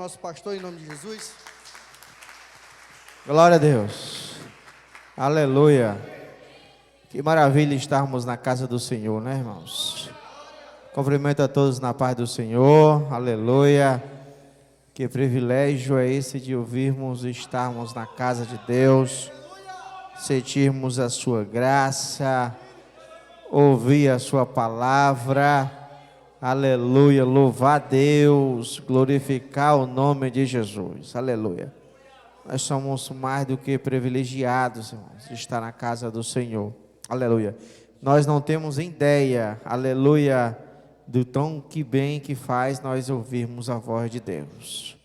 nosso pastor em nome de Jesus. Glória a Deus. Aleluia. Que maravilha estarmos na casa do Senhor, né, irmãos? Cumprimento a todos na paz do Senhor. Aleluia. Que privilégio é esse de ouvirmos e estarmos na casa de Deus, sentirmos a sua graça, ouvir a sua palavra. Aleluia, louvar a Deus, glorificar o nome de Jesus. Aleluia. Nós somos mais do que privilegiados, irmãos, de estar na casa do Senhor. Aleluia. Nós não temos ideia, aleluia, do tão que bem que faz nós ouvirmos a voz de Deus.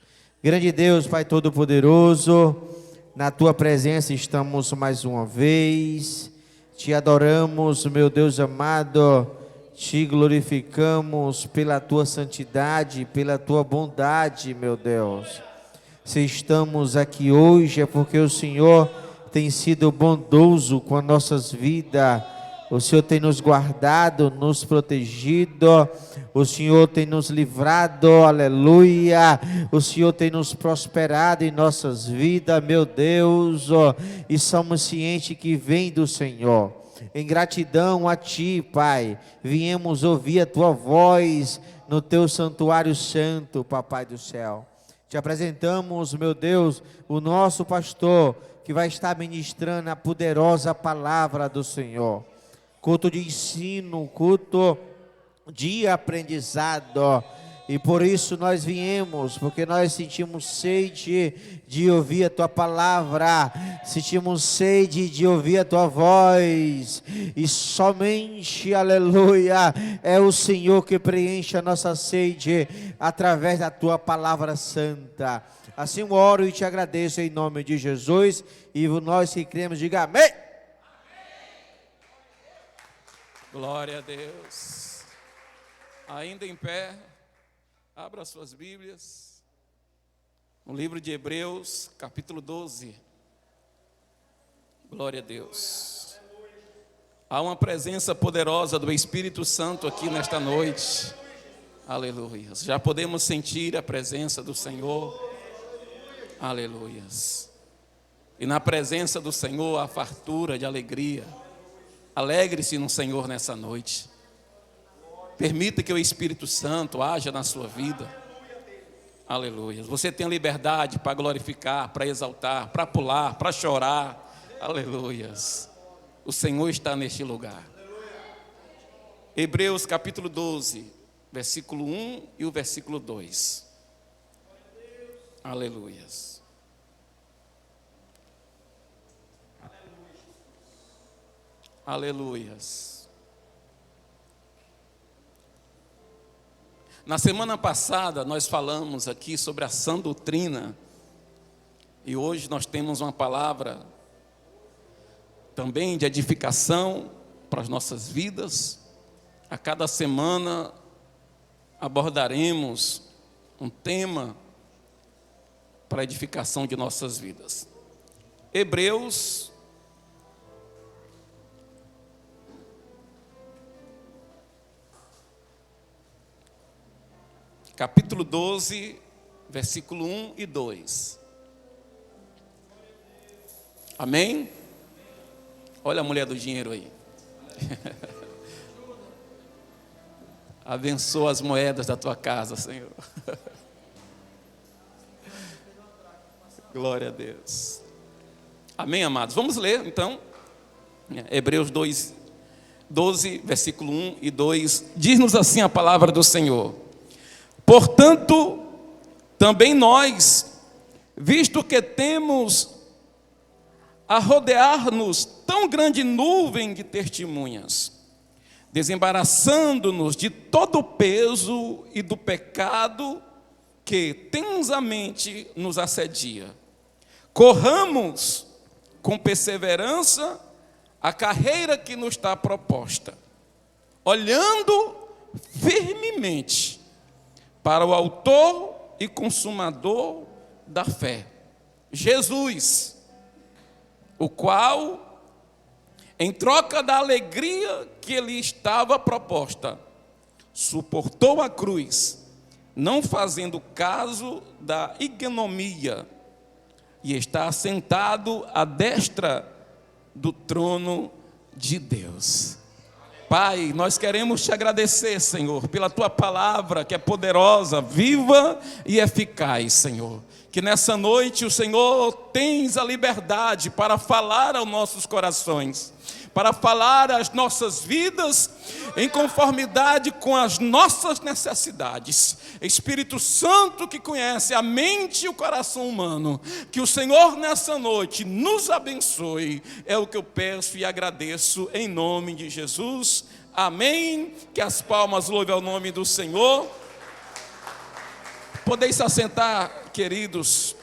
Grande Deus, Pai Todo-Poderoso, na Tua presença estamos mais uma vez. Te adoramos, meu Deus amado. Te glorificamos pela Tua santidade, pela Tua bondade, meu Deus. Se estamos aqui hoje é porque o Senhor tem sido bondoso com as nossas vidas. O Senhor tem nos guardado, nos protegido. O Senhor tem nos livrado, aleluia. O Senhor tem nos prosperado em nossas vidas, meu Deus. E somos cientes que vem do Senhor. Em gratidão a Ti, Pai, viemos ouvir a Tua voz no Teu santuário santo, Papai do céu. Te apresentamos, meu Deus, o nosso pastor, que vai estar ministrando a poderosa palavra do Senhor. Culto de ensino, culto de aprendizado. E por isso nós viemos, porque nós sentimos sede de ouvir a Tua palavra, sentimos sede de ouvir a Tua voz, e somente, aleluia, é o Senhor que preenche a nossa sede através da Tua palavra santa. Assim eu oro e te agradeço em nome de Jesus, e nós que cremos, diga amém. Glória a Deus. Ainda em pé, abra suas Bíblias, no livro de Hebreus, capítulo 12. Glória a Deus. Há uma presença poderosa do Espírito Santo aqui nesta noite. Aleluia. Já podemos sentir a presença do Senhor. Aleluia. E na presença do Senhor, a fartura de alegria. Alegre-se no Senhor nessa noite. Permita que o Espírito Santo haja na sua vida. Aleluia. Você tem liberdade para glorificar, para exaltar, para pular, para chorar. Aleluia. O Senhor está neste lugar. Hebreus capítulo 12, versículo 1 e o versículo 2. Aleluia. Aleluias. Na semana passada nós falamos aqui sobre a sã doutrina. E hoje nós temos uma palavra também de edificação para as nossas vidas. A cada semana abordaremos um tema para a edificação de nossas vidas. Hebreus capítulo 12, versículo 1 e 2. Amém? Olha a mulher do dinheiro aí. Abençoa as moedas da tua casa, Senhor. Glória a Deus. Amém, amados? Vamos ler, então. Hebreus 12, versículo 1 e 2. Diz-nos assim a palavra do Senhor. Portanto, também nós, visto que temos a rodear-nos tão grande nuvem de testemunhas, desembaraçando-nos de todo o peso e do pecado que tensamente nos assedia, corramos com perseverança a carreira que nos está proposta, olhando firmemente para o autor e consumador da fé, Jesus, o qual, em troca da alegria que lhe estava proposta, suportou a cruz, não fazendo caso da ignomia, e está sentado à destra do trono de Deus. Pai, nós queremos te agradecer, Senhor, pela tua palavra que é poderosa, viva e eficaz, Senhor. Que nessa noite o Senhor tens a liberdade para falar aos nossos corações, para falar às nossas vidas em conformidade com as nossas necessidades. Espírito Santo, que conhece a mente e o coração humano, que o Senhor nessa noite nos abençoe, é o que eu peço e agradeço em nome de Jesus. Amém. Que as palmas louvem ao nome do Senhor. Podeis se assentar, queridos.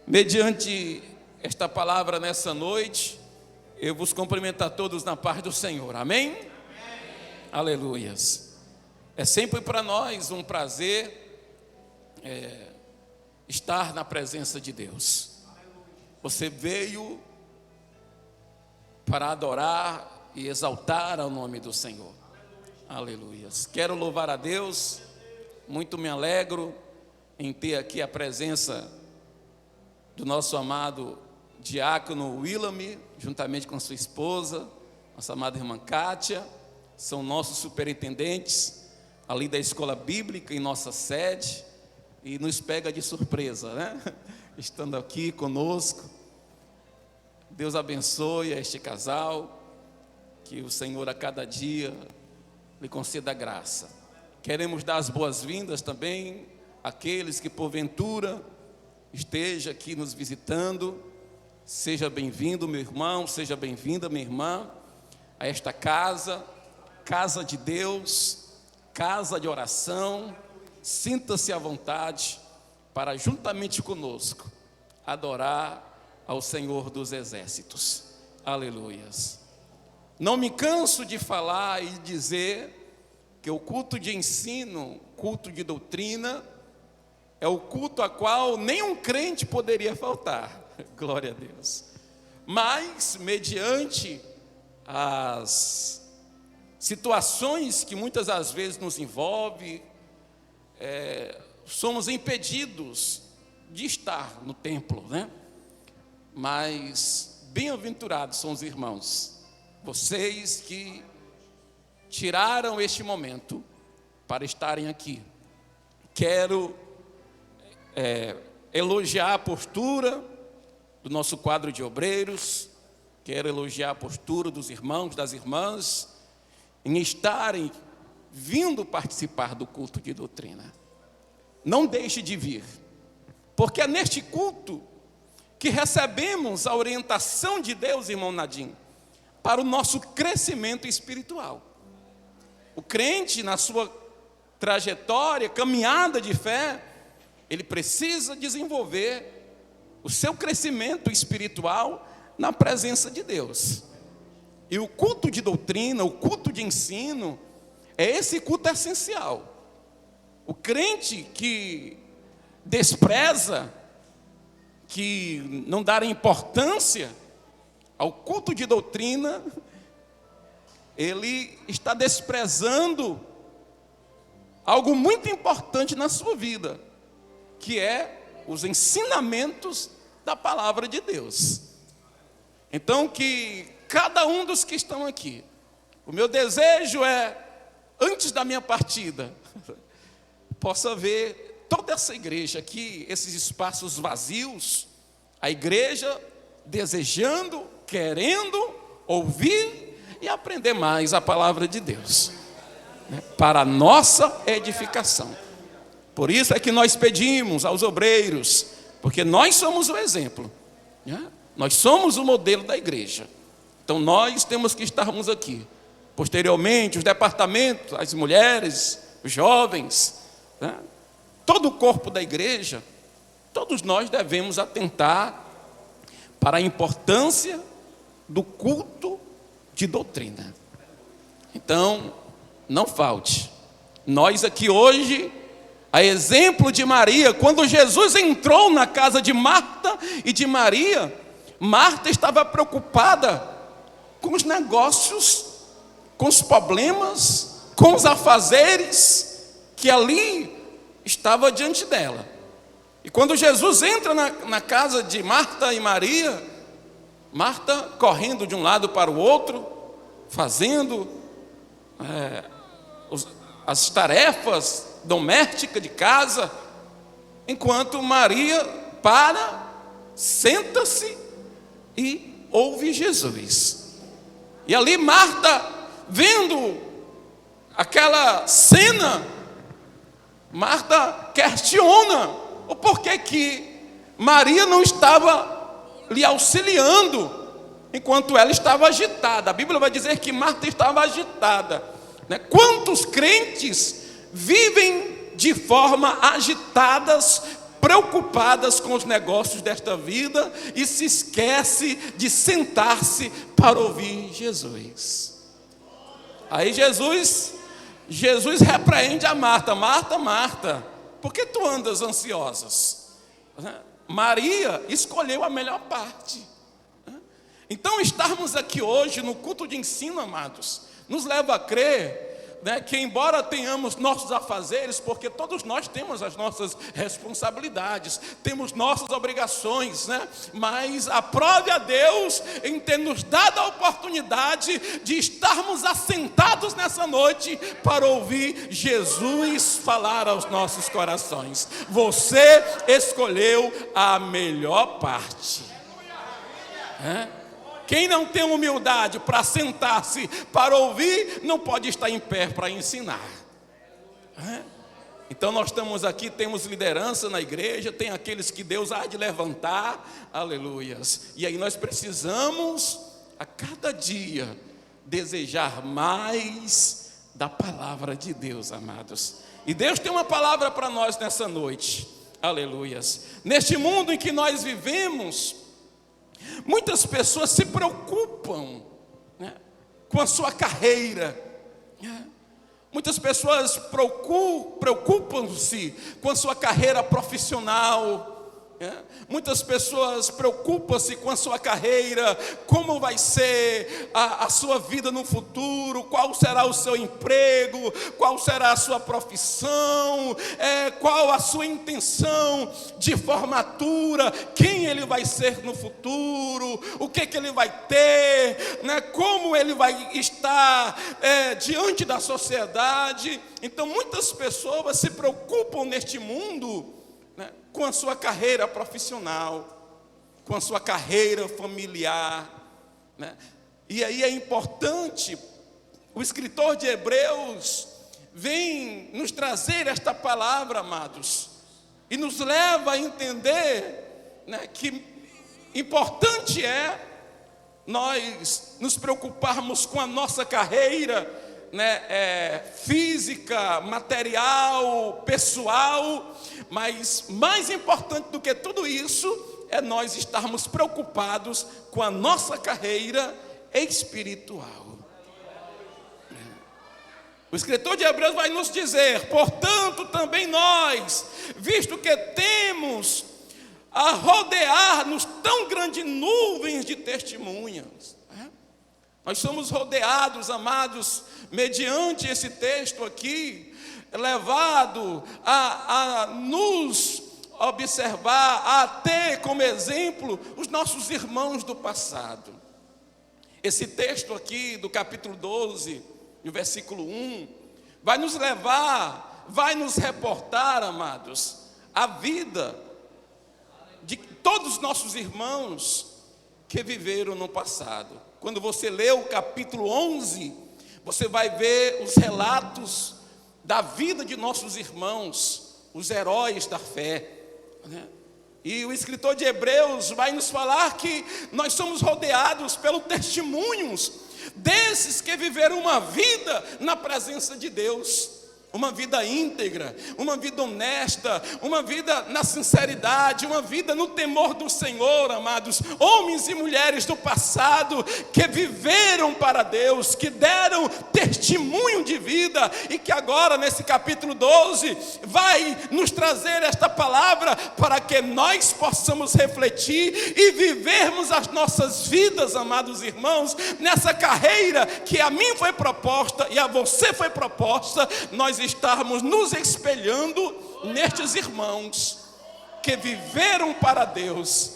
Mediante esta palavra nessa noite, eu vos cumprimento a todos na paz do Senhor. Amém? Amém. Aleluias. É sempre para nós um prazer estar na presença de Deus. Você veio para adorar e exaltar ao nome do Senhor. Aleluias. Quero louvar a Deus. Muito me alegro em ter aqui a presença do nosso amado diácono Willam, juntamente com sua esposa, nossa amada irmã Kátia. São nossos superintendentes ali da escola bíblica em nossa sede, e nos pega de surpresa, né? Estando aqui conosco. Deus abençoe a este casal, que o Senhor a cada dia lhe conceda graça. Queremos dar as boas-vindas também àqueles que porventura esteja aqui nos visitando. Seja bem-vindo, meu irmão, seja bem-vinda, minha irmã, a esta casa, casa de Deus, casa de oração. Sinta-se à vontade para, juntamente conosco, adorar ao Senhor dos Exércitos. Aleluias. Não me canso de falar e dizer que o culto de ensino, culto de doutrina, é o culto a qual nenhum crente poderia faltar. Glória a Deus. Mas, mediante as situações que muitas das vezes nos envolvem, somos impedidos de estar no templo, né? Mas bem-aventurados são os irmãos, vocês que tiraram este momento para estarem aqui. Quero elogiar a postura do nosso quadro de obreiros, quero elogiar a postura dos irmãos, das irmãs, em estarem vindo participar do culto de doutrina. Não deixe de vir, porque é neste culto que recebemos a orientação de Deus, irmão Nadim, para o nosso crescimento espiritual. O crente, na sua trajetória, caminhada de fé, ele precisa desenvolver o seu crescimento espiritual na presença de Deus. E o culto de doutrina, o culto de ensino, é esse culto essencial. O crente que despreza, que não dá importância ao culto de doutrina, ele está desprezando algo muito importante na sua vida, que é os ensinamentos da palavra de Deus. Então, que cada um dos que estão aqui, o meu desejo é, antes da minha partida, possa ver toda essa igreja aqui, esses espaços vazios, a igreja desejando, querendo ouvir e aprender mais a palavra de Deus, né, para a nossa edificação. Por isso é que nós pedimos aos obreiros, porque nós somos o exemplo, né? Nós somos o modelo da igreja. Então nós temos que estarmos aqui. Posteriormente, os departamentos, as mulheres, os jovens, né? Todo o corpo da igreja, todos nós devemos atentar para a importância do culto de doutrina. Então, não falte. Nós aqui hoje, a exemplo de Maria, quando Jesus entrou na casa de Marta e de Maria, Marta estava preocupada com os negócios, com os problemas, com os afazeres que ali estava diante dela. E quando Jesus entra na casa de Marta e Maria, Marta correndo de um lado para o outro, fazendo as tarefas domésticas de casa, enquanto Maria senta-se e ouve Jesus. E ali Marta, vendo aquela cena, Marta questiona o porquê que Maria não estava lhe auxiliando, enquanto ela estava agitada. A Bíblia vai dizer que Marta estava agitada, né? Quantos crentes vivem de forma agitadas, preocupadas com os negócios desta vida e se esquece de sentar-se para ouvir Jesus. Aí Jesus repreende a Marta: Marta, Marta, por que tu andas ansiosas? Maria escolheu a melhor parte. Então, estarmos aqui hoje no culto de ensino, amados, nos leva a crer, né, que embora tenhamos nossos afazeres, porque todos nós temos as nossas responsabilidades, temos nossas obrigações, né, mas aprove a Deus em ter nos dado a oportunidade de estarmos assentados nessa noite para ouvir Jesus falar aos nossos corações. Você escolheu a melhor parte. Quem não tem humildade para sentar-se para ouvir, não pode estar em pé para ensinar. Então nós estamos aqui, temos liderança na igreja, tem aqueles que Deus há de levantar, aleluias. E aí nós precisamos, a cada dia, desejar mais da palavra de Deus, amados. E Deus tem uma palavra para nós nessa noite, aleluias. Neste mundo em que nós vivemos, muitas pessoas se preocupam, né, com a sua carreira. Muitas pessoas preocupam-se com a sua carreira profissional. Muitas pessoas preocupam-se com a sua carreira, como vai ser a sua vida no futuro, qual será o seu emprego, qual será a sua profissão, qual a sua intenção de formatura, quem ele vai ser no futuro, o que ele vai ter, né, como ele vai estar diante da sociedade. Então muitas pessoas se preocupam neste mundo, né, com a sua carreira profissional, com a sua carreira familiar, né? E aí é importante, o escritor de Hebreus vem nos trazer esta palavra, amados, e nos leva a entender, né, que importante é nós nos preocuparmos com a nossa carreira, né, física, material, pessoal, mas mais importante do que tudo isso é nós estarmos preocupados com a nossa carreira espiritual. O escritor de Hebreus vai nos dizer: portanto também nós, visto que temos a rodear-nos tão grandes nuvens de testemunhas. Nós somos rodeados, amados, mediante esse texto aqui, levado a nos observar, a ter como exemplo os nossos irmãos do passado. Esse texto aqui do capítulo 12, no versículo 1, vai nos levar, vai nos reportar, amados, a vida de todos os nossos irmãos que viveram no passado. Quando você lê o capítulo 11, você vai ver os relatos da vida de nossos irmãos, os heróis da fé, né? E o escritor de Hebreus vai nos falar que nós somos rodeados pelos testemunhos desses que viveram uma vida na presença de Deus. Uma vida íntegra, uma vida honesta, uma vida na sinceridade, uma vida no temor do Senhor, amados. Homens e mulheres do passado que viveram para Deus, que deram testemunho de vida e que agora nesse capítulo 12 vai nos trazer esta palavra para que nós possamos refletir e vivermos as nossas vidas, amados irmãos, nessa carreira que a mim foi proposta e a você foi proposta. Nós estarmos nos espelhando nestes irmãos que viveram para Deus,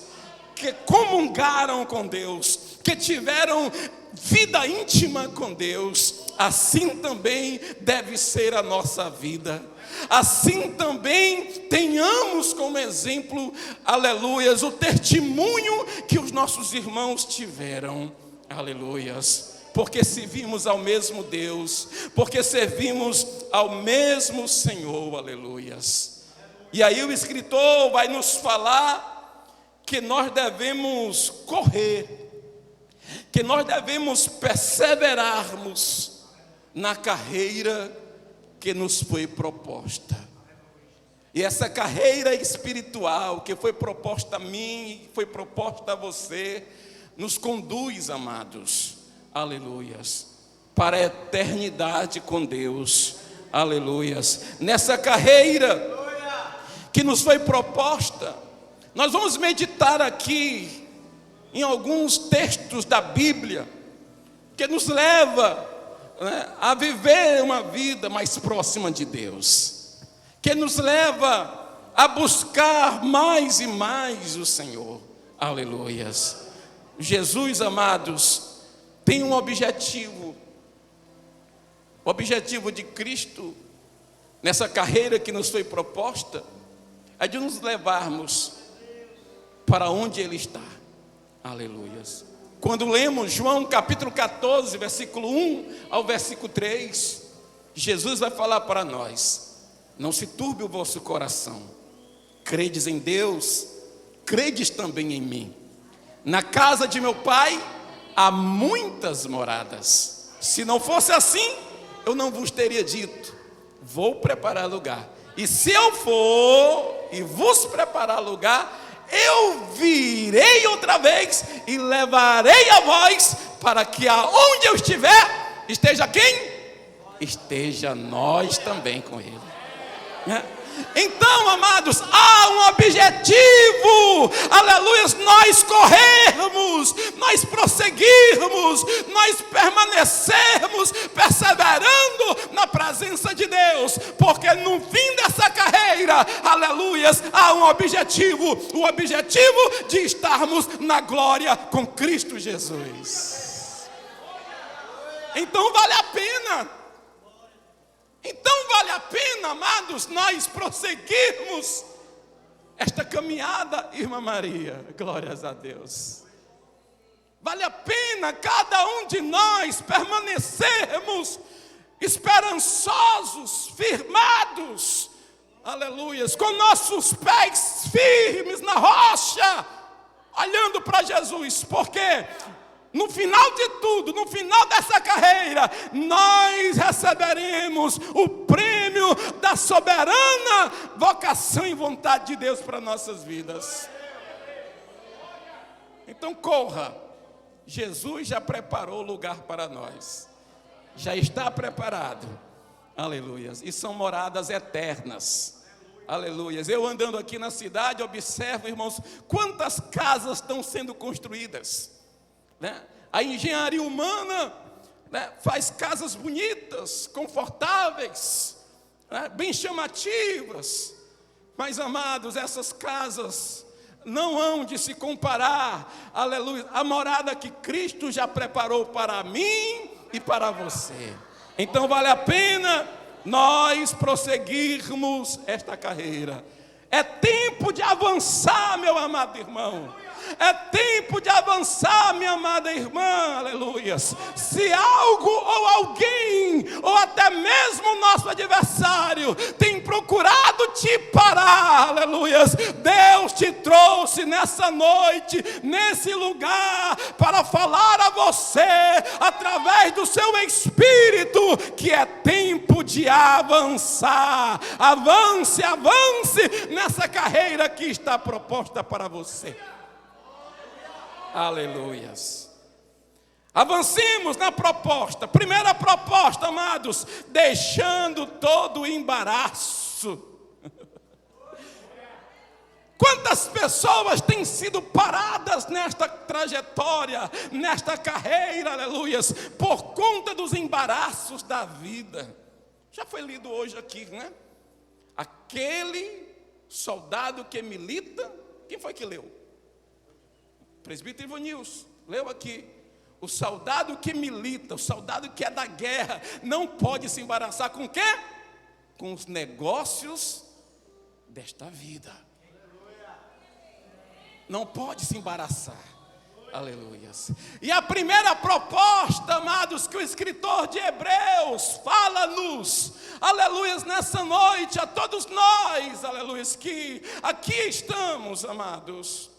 que comungaram com Deus, que tiveram vida íntima com Deus. Assim também deve ser a nossa vida. Assim também tenhamos como exemplo, aleluias, o testemunho que os nossos irmãos tiveram, aleluias, porque servimos ao mesmo Deus, porque servimos ao mesmo Senhor, aleluias. E aí o escritor vai nos falar que nós devemos correr, que nós devemos perseverarmos na carreira que nos foi proposta. E essa carreira espiritual que foi proposta a mim, foi proposta a você, nos conduz, amados, aleluias, para a eternidade com Deus, aleluias. Nessa carreira que nos foi proposta, nós vamos meditar aqui em alguns textos da Bíblia que nos leva, né, a viver uma vida mais próxima de Deus, que nos leva a buscar mais e mais o Senhor, aleluias. Jesus, amados, tem um objetivo. O objetivo de Cristo nessa carreira que nos foi proposta é de nos levarmos para onde Ele está, aleluias. Quando lemos João capítulo 14, versículo 1 ao versículo 3, Jesus vai falar para nós: não se turbe o vosso coração, credes em Deus, credes também em mim. Na casa de meu Pai há muitas moradas. Se não fosse assim, eu não vos teria dito: vou preparar lugar. E se eu for e vos preparar lugar, eu virei outra vez e levarei a vós, para que aonde eu estiver, esteja quem? Esteja nós também com Ele. Então, amados, há um objetivo, aleluia, nós corrermos, nós prosseguirmos, nós permanecermos, perseverando na presença de Deus, porque no fim dessa carreira, aleluia, há um objetivo, o objetivo de estarmos na glória com Cristo Jesus. Então vale a pena. Então vale a pena, amados, nós prosseguirmos esta caminhada, irmã Maria, glórias a Deus. Vale a pena cada um de nós permanecermos esperançosos, firmados, aleluias, com nossos pés firmes na rocha, olhando para Jesus, porque no final de tudo, no final dessa carreira, nós receberemos o prêmio da soberana vocação e vontade de Deus para nossas vidas. Então corra, Jesus já preparou o lugar para nós, já está preparado, aleluias, e são moradas eternas, aleluias. Eu andando aqui na cidade, observo, irmãos, quantas casas estão sendo construídas. A engenharia humana, faz casas bonitas, confortáveis, bem chamativas, mas, amados, essas casas não hão de se comparar, aleluia, a morada que Cristo já preparou para mim e para você. Então vale a pena nós prosseguirmos esta carreira. É tempo de avançar, meu amado irmão. É tempo de avançar, minha amada irmã, aleluias. Se algo ou alguém, ou até mesmo o nosso adversário, tem procurado te parar, aleluias, Deus te trouxe nessa noite, nesse lugar, para falar a você, através do seu Espírito, que é tempo de avançar. Avance, avance nessa carreira que está proposta para você. Aleluias. Avancemos na proposta. Primeira proposta, amados, deixando todo o embaraço. Quantas pessoas têm sido paradas nesta trajetória, nesta carreira, aleluias, por conta dos embaraços da vida. Já foi lido hoje aqui, né? Aquele soldado que milita. Quem foi que leu? O presbítero Ivanilson leu aqui. O soldado que milita, o soldado que é da guerra, não pode se embaraçar com o quê? Com os negócios desta vida. Não pode se embaraçar. Aleluia. E a primeira proposta, amados, que o escritor de Hebreus fala-nos, aleluia, nessa noite, a todos nós, aleluia, que aqui estamos, amados,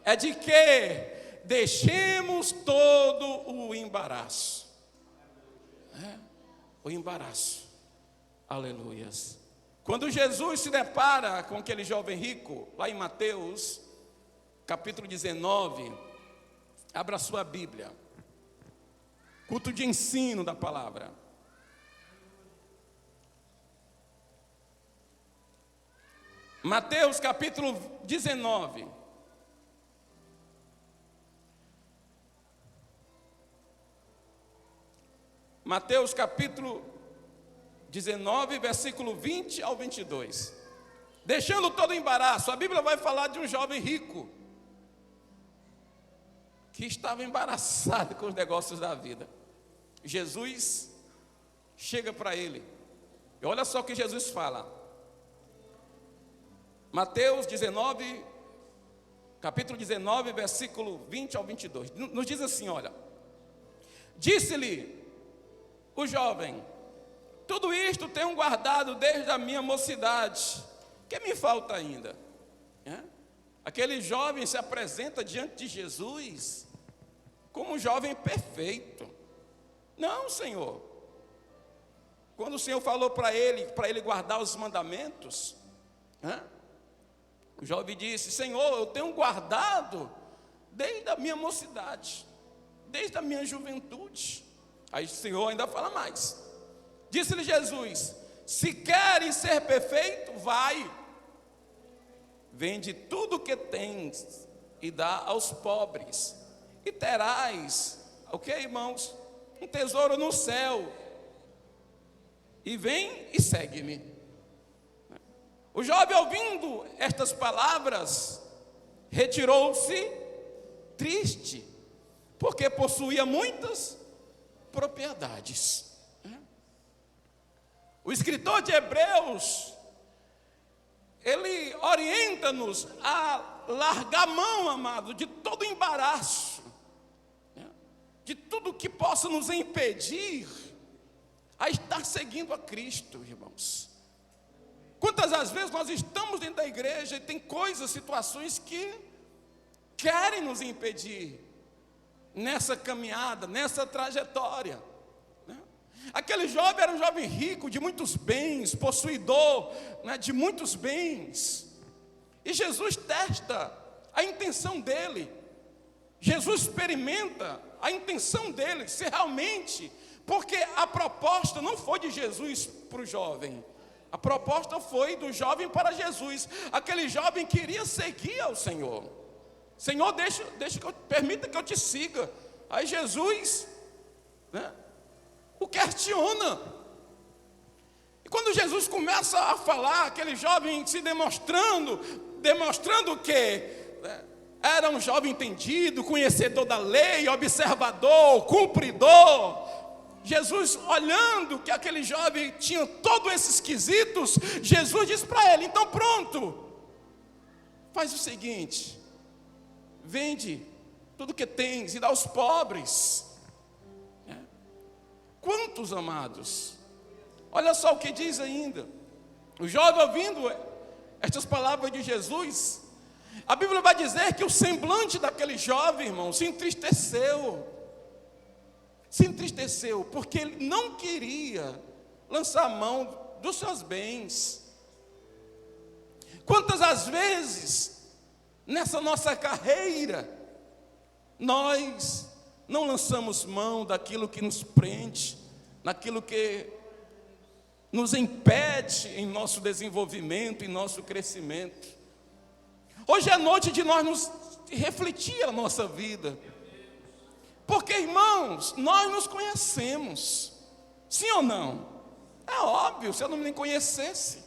é de que deixemos todo o embaraço. O embaraço. Aleluia. Quando Jesus se depara com aquele jovem rico, lá em Mateus, capítulo 19, abra sua Bíblia. Culto de ensino da palavra. Mateus capítulo 19. Mateus capítulo 19, versículo 20 ao 22. Deixando todo o embaraço, a Bíblia vai falar de um jovem rico que estava embaraçado com os negócios da vida. Jesus chega para ele. E olha só o que Jesus fala. Mateus 19, capítulo 19, versículo 20 ao 22. Nos diz assim, olha. Disse-lhe o jovem: tudo isto tenho guardado desde a minha mocidade. O que me falta ainda? Aquele jovem se apresenta diante de Jesus como um jovem perfeito. Não, Senhor. Quando o Senhor falou para ele guardar os mandamentos, o jovem disse: Senhor, eu tenho guardado desde a minha mocidade, desde a minha juventude. Aí o Senhor ainda fala mais. Disse-lhe Jesus: se queres ser perfeito, vai, vende tudo o que tens e dá aos pobres, e terás, irmãos? Um tesouro no céu. E vem e segue-me. O jovem, ouvindo estas palavras, retirou-se triste, porque possuía muitas propriedades. O escritor de Hebreus, ele orienta-nos a largar a mão, amado, de todo embaraço, de tudo que possa nos impedir a estar seguindo a Cristo, irmãos. Quantas as vezes nós estamos dentro da igreja e tem coisas, situações que querem nos impedir nessa caminhada, nessa trajetória. Aquele jovem era um jovem rico, de muitos bens, possuidor, de muitos bens. E Jesus testa a intenção dele. Jesus experimenta a intenção dele, se realmente, porque a proposta não foi de Jesus para o jovem. A proposta foi do jovem para Jesus. Aquele jovem queria seguir ao Senhor. Senhor, permita que eu te siga. Aí Jesus, o questiona. E quando Jesus começa a falar, aquele jovem se demonstrando que era um jovem entendido, conhecedor da lei, observador, cumpridor. Jesus, olhando que aquele jovem tinha todos esses quesitos, Jesus disse para ele: então pronto, faz o seguinte, vende tudo que tens e dá aos pobres. Quantos, amados? Olha só o que diz ainda. O jovem, ouvindo estas palavras de Jesus, a Bíblia vai dizer que o semblante daquele jovem, irmão, se entristeceu. Se entristeceu, porque ele não queria lançar a mão dos seus bens. Quantas as vezes, nessa nossa carreira, nós não lançamos mão daquilo que nos prende, naquilo que nos impede em nosso desenvolvimento, em nosso crescimento. Hoje é noite de nós nos refletir a nossa vida. Porque, irmãos, nós nos conhecemos, sim ou não? É óbvio, se eu não me conhecesse.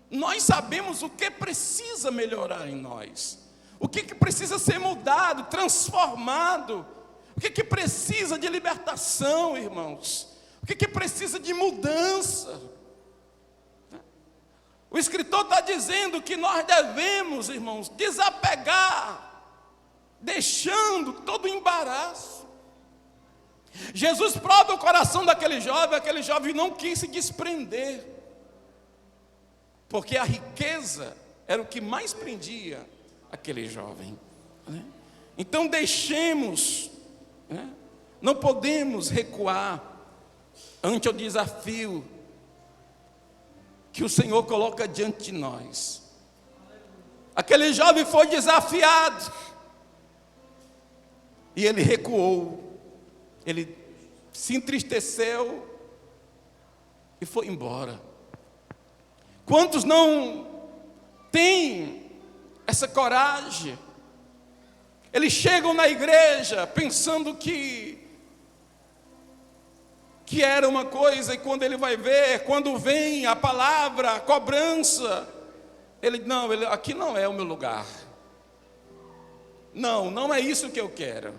Nós sabemos o que precisa melhorar em nós. O que precisa ser mudado, transformado. O que precisa de libertação, irmãos. O que precisa de mudança. O escritor está dizendo que nós devemos, irmãos, desapegar, deixando todo o embaraço. Jesus prova o coração aquele jovem não quis se desprender, porque a riqueza era o que mais prendia aquele jovem. Então deixemos, não podemos recuar ante o desafio que o Senhor coloca diante de nós. Aquele jovem foi desafiado e ele recuou. Ele se entristeceu e foi embora. Quantos não têm essa coragem? Eles chegam na igreja pensando que era uma coisa, e quando ele vai ver, quando vem a palavra, a cobrança, aqui não é o meu lugar. Não é isso que eu quero.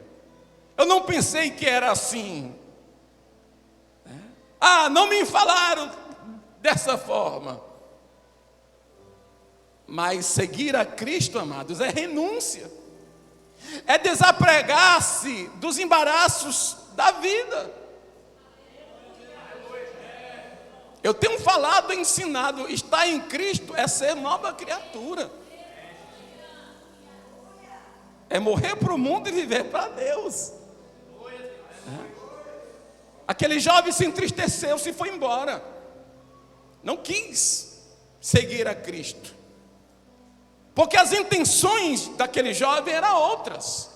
Eu não pensei que era assim. Não me falaram dessa forma. Mas seguir a Cristo, amados, é renúncia. É desapegar-se dos embaraços da vida. Eu tenho falado, ensinado, estar em Cristo é ser nova criatura. É morrer para o mundo e viver para Deus. Aquele jovem se entristeceu, se foi embora. Não quis seguir a Cristo. Porque as intenções daquele jovem eram outras.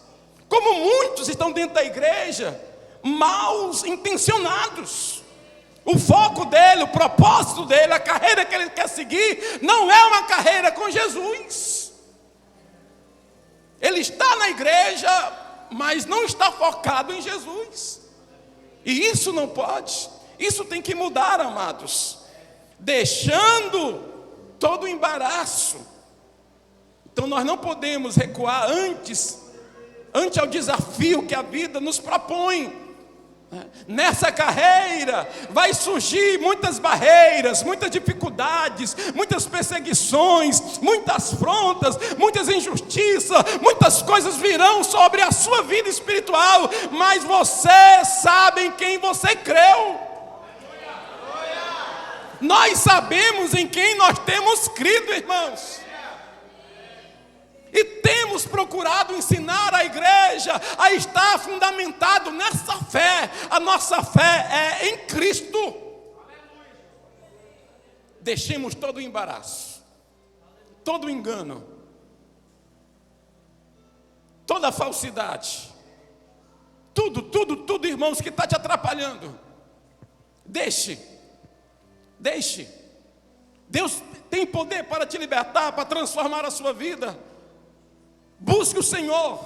Como muitos estão dentro da igreja, mal intencionados. O foco dele, o propósito dele, a carreira que ele quer seguir, não é uma carreira com Jesus. Ele está na igreja, mas não está focado em Jesus. E isso não pode. Isso tem que mudar, amados. Deixando todo o embaraço. Então nós não podemos recuar ante ao desafio que a vida nos propõe. Nessa carreira vai surgir muitas barreiras, muitas dificuldades, muitas perseguições, muitas afrontas, muitas injustiças, muitas coisas virão sobre a sua vida espiritual, mas você sabe em quem você creu. Nós sabemos em quem nós temos crido, irmãos. E temos procurado ensinar a igreja a estar fundamentado nessa fé. A nossa fé é em Cristo. Deixemos todo o embaraço, todo o engano, toda a falsidade, tudo, irmãos, que está te atrapalhando. Deixe. Deus tem poder para te libertar, para transformar a sua vida. Busque o Senhor,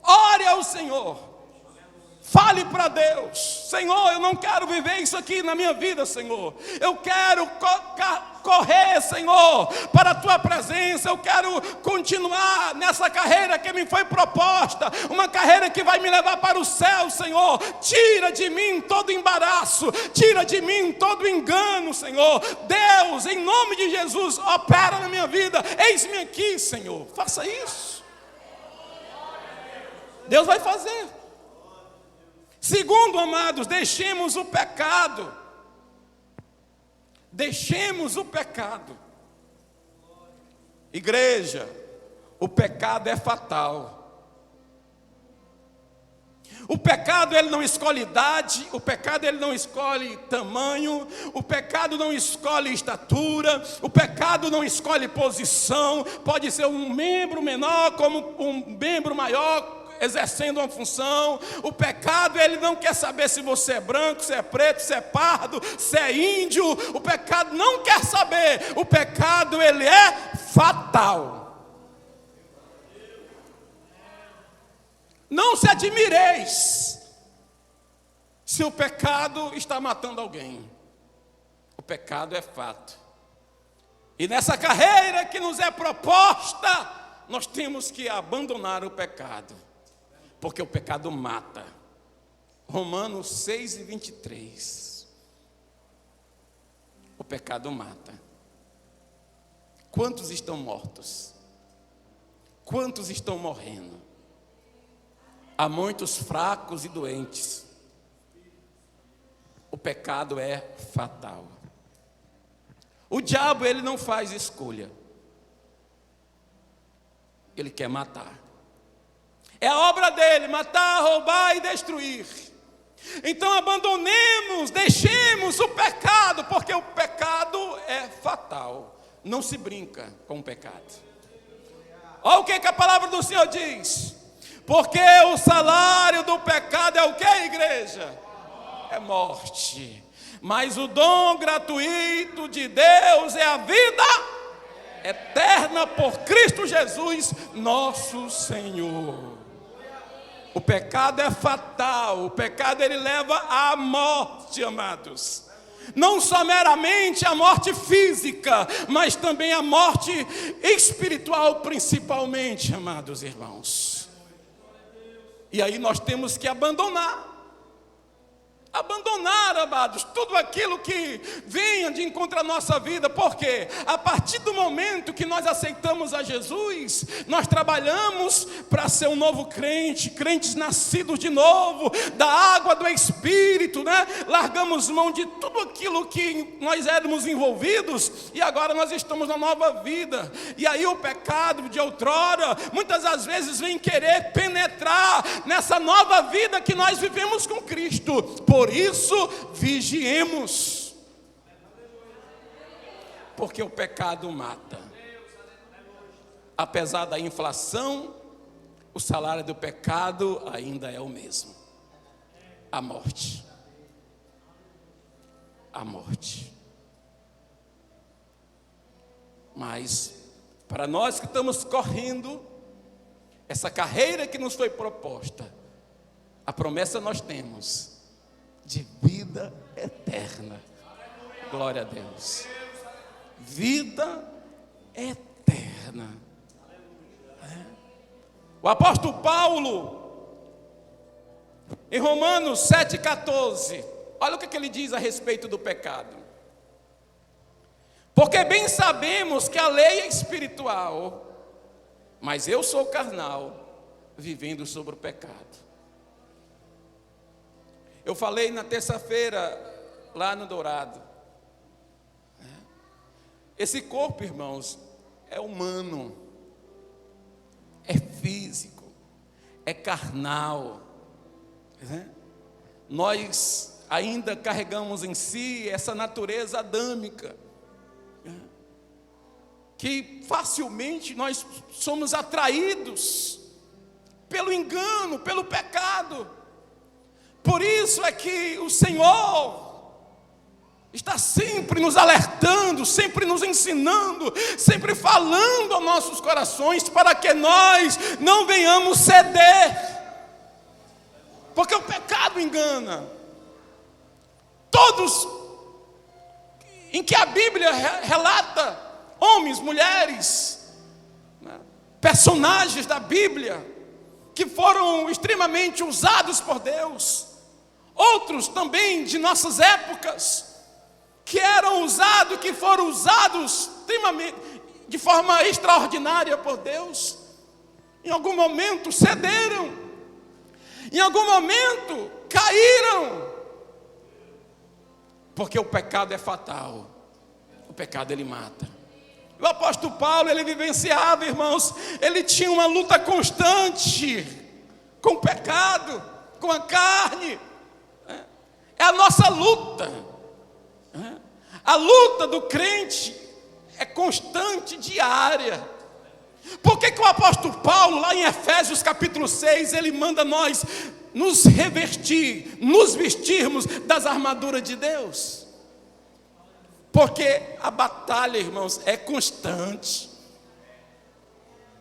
ore ao Senhor, fale para Deus: Senhor, eu não quero viver isso aqui na minha vida, Senhor. Eu quero correr, Senhor, para a Tua presença. Eu quero continuar nessa carreira que me foi proposta, uma carreira que vai me levar para o céu, Senhor. Tira de mim todo embaraço, tira de mim todo engano, Senhor. Deus, em nome de Jesus, opera na minha vida. Eis-me aqui, Senhor. Faça isso. Deus vai fazer. Segundo, amados, deixemos o pecado. Deixemos o pecado. Igreja, o pecado é fatal. O pecado, ele não escolhe idade, o pecado, ele não escolhe tamanho, o pecado não escolhe estatura, o pecado não escolhe posição. Pode ser um membro menor como um membro maior, exercendo uma função. O pecado, ele não quer saber se você é branco, se é preto, se é pardo, se é índio. O pecado não quer saber. O pecado, ele é fatal. Não se admireis se o pecado está matando alguém. O pecado é fato. E nessa carreira que nos é proposta, nós temos que abandonar o pecado, porque o pecado mata. Romanos 6:23. O pecado mata. Quantos estão mortos? Quantos estão morrendo? Há muitos fracos e doentes. O pecado é fatal. O diabo, ele não faz escolha. Ele quer matar. É a obra dele, matar, roubar e destruir. Então abandonemos, deixemos o pecado, porque o pecado é fatal. Não se brinca com o pecado. Olha o que a palavra do Senhor diz. Porque o salário do pecado é o que, igreja? É morte. Mas o dom gratuito de Deus é a vida eterna por Cristo Jesus, nosso Senhor. O pecado é fatal. O pecado, ele leva à morte, amados. Não só meramente a morte física, mas também a morte espiritual, principalmente, amados irmãos. E aí nós temos que abandonar, amados, tudo aquilo que venha de encontro à nossa vida, porque a partir do momento que nós aceitamos a Jesus, nós trabalhamos para ser um novo crente, crentes nascidos de novo, da água do Espírito, né? Largamos mão de tudo aquilo que nós éramos envolvidos, e agora nós estamos na nova vida. E aí o pecado de outrora, muitas das vezes vem querer penetrar nessa nova vida que nós vivemos com Cristo. Por isso, vigiemos, porque o pecado mata. Apesar da inflação, o salário do pecado ainda é o mesmo: a morte. A morte. Mas, para nós que estamos correndo essa carreira que nos foi proposta, a promessa nós temos de vida eterna. Glória a Deus. Vida eterna. O apóstolo Paulo, em Romanos 7,14, olha o que ele diz a respeito do pecado. Porque bem sabemos que a lei é espiritual, mas eu sou carnal, vivendo sobre o pecado. Eu falei na terça-feira, lá no Dourado. Esse corpo, irmãos, é humano, é físico, é carnal. Nós ainda carregamos em si essa natureza adâmica, que facilmente nós somos atraídos pelo engano, pelo pecado. Por isso é que o Senhor está sempre nos alertando, sempre nos ensinando, sempre falando aos nossos corações, para que nós não venhamos ceder, porque o pecado engana. Todos em que a Bíblia relata, homens, mulheres, personagens da Bíblia, que foram extremamente usados por Deus, outros também de nossas épocas, que eram usados, que foram usados de forma extraordinária por Deus, em algum momento cederam, em algum momento caíram, porque o pecado é fatal, o pecado ele mata. O apóstolo Paulo, ele vivenciava, irmãos, ele tinha uma luta constante com o pecado, com a carne. É a nossa luta. A luta do crente é constante, diária. Por que o apóstolo Paulo, lá em Efésios capítulo 6, ele manda nós nos revestir, nos vestirmos das armaduras de Deus? Porque a batalha, irmãos, é constante.